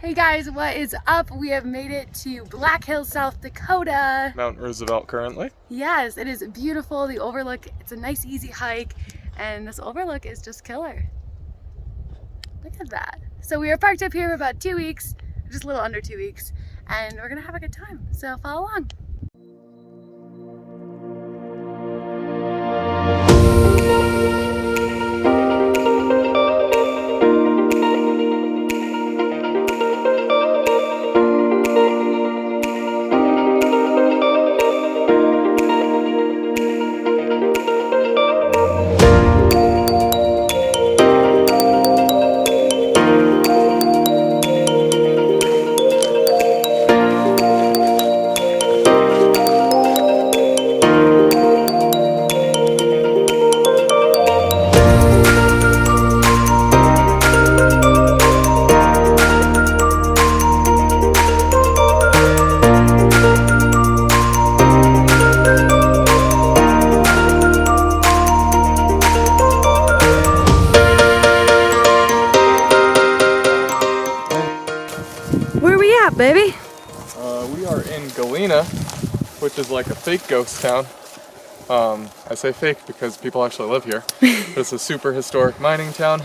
Hey guys, what is up? We have made it to Black Hills, South Dakota. Mount Roosevelt currently. Yes, it is beautiful. The overlook, it's a nice easy hike, and this overlook is just killer. Look at that. So we were parked up here for about 2 weeks, just a little under 2 weeks, and we're gonna have a good time, so follow along. Where are we at, baby? We are in Galena, which is like a fake ghost town. I say fake because people actually live here. But it's a super historic mining town.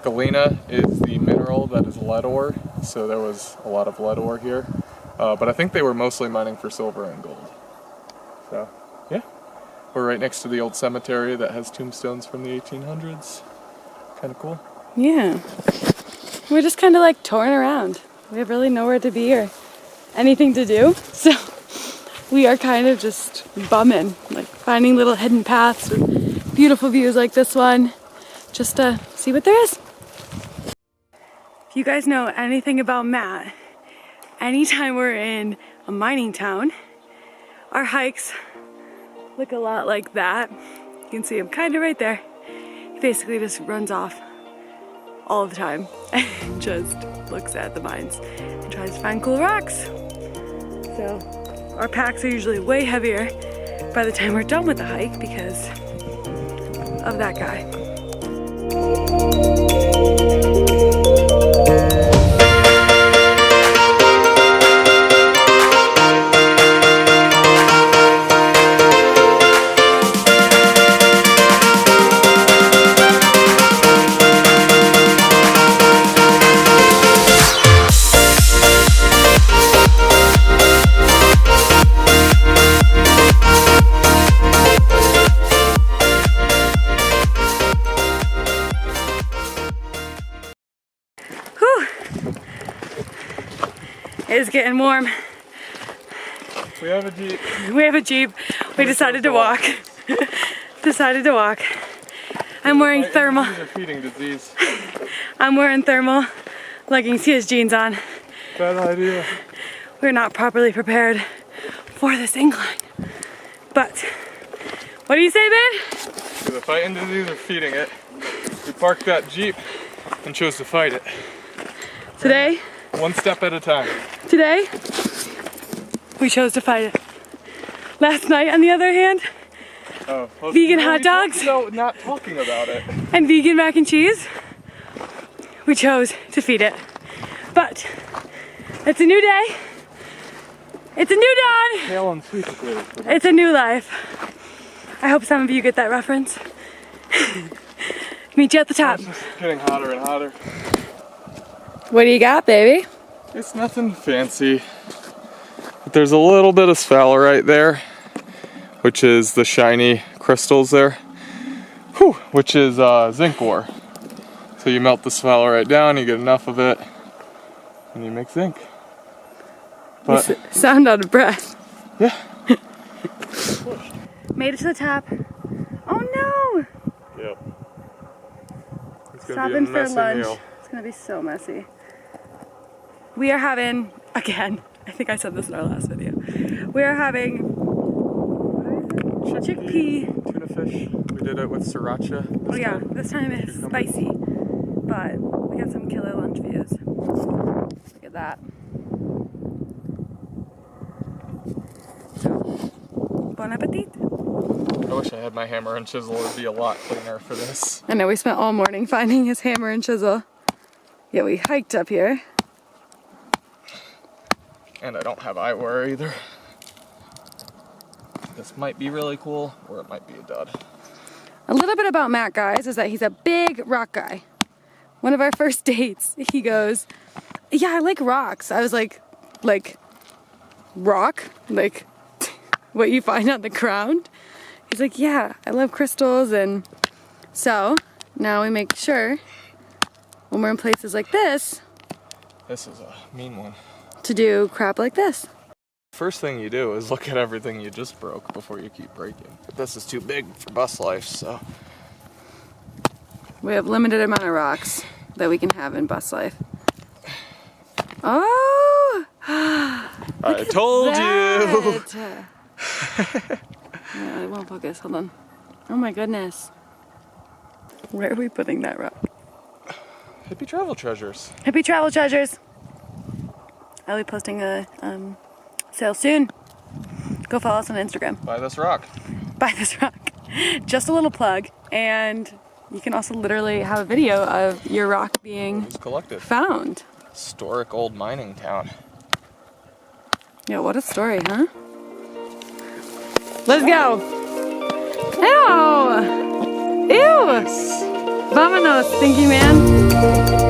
Galena is the mineral that is lead ore, so there was a lot of lead ore here. But I think they were mostly mining for silver and gold. So, yeah. We're right next to the old cemetery that has tombstones from the 1800s. Kind of cool. Yeah. We're just kind of like touring around. We have really nowhere to be or anything to do, so we are kind of just bumming, like finding little hidden paths with beautiful views like this one, just to see what there is. If you guys know anything about Matt, anytime we're in a mining town, our hikes look a lot like that. You can see him kind of right there. He basically just runs off all the time and just looks at the mines and tries to find cool rocks. So our packs are usually way heavier by the time we're done with the hike because of that guy. It's getting warm. We have a Jeep. We have a Jeep. We decided to walk. I'm wearing thermal. These are feeding disease. I'm wearing thermal leggings. He has jeans on. Bad idea. We're not properly prepared for this incline. But what do you say, babe? The fighting disease or feeding it. We parked that Jeep and chose to fight it. Today? One step at a time. Today, we chose to fight it. Last night, on the other hand, vegan hot dogs. No, not talking about it. And vegan mac and cheese, we chose to feed it. But it's a new day. It's a new dawn. Pale and sweet potatoes. It's a new life. I hope some of you get that reference. Meet you at the top. It's just getting hotter and hotter. What do you got, baby? It's nothing fancy, but there's a little bit of sphalerite there, which is the shiny crystals there, which is zinc ore. So you melt the sphalerite down, you get enough of it, and you make zinc. But you sound out of breath. Yeah. Made it to the top. Oh no! Yep. It's gonna Stopping be a for messy lunch. meal. It's gonna be so messy. We are having, again, I think I said this in our last video. We are having, what is it? Chickpea. Tuna fish. We did it with sriracha. Oh yeah, this time it's spicy. But we got some killer lunch views. Look at that. Bon appetit. I wish I had my hammer and chisel. It would be a lot cleaner for this. I know we spent all morning finding his hammer and chisel. Yeah, we hiked up here. And I don't have eyewear either. This might be really cool, or it might be a dud. A little bit about Matt, guys, is that he's a big rock guy. One of our first dates, he goes, yeah, I like rocks. I was like, rock? Like, what you find on the ground? He's like, yeah, I love crystals. And so, now we make sure, when we're in places like this. This is a mean one. To do crap like this. First thing you do is look at everything you just broke before you keep breaking. This is too big for bus life, so. We have limited amount of rocks that we can have in bus life. Oh! I told you! No, it won't focus. Hold on. Oh my goodness. Where are we putting that rock? Hippie travel treasures. Hippie travel treasures. I'll be posting a sale soon. Go follow us on Instagram. Buy this rock. Buy this rock. Just a little plug. And you can also literally have a video of your rock being collected. Found. Historic old mining town. Yeah, what a story, huh? Let's go. Ew. Ew. Vamonos, stinky man.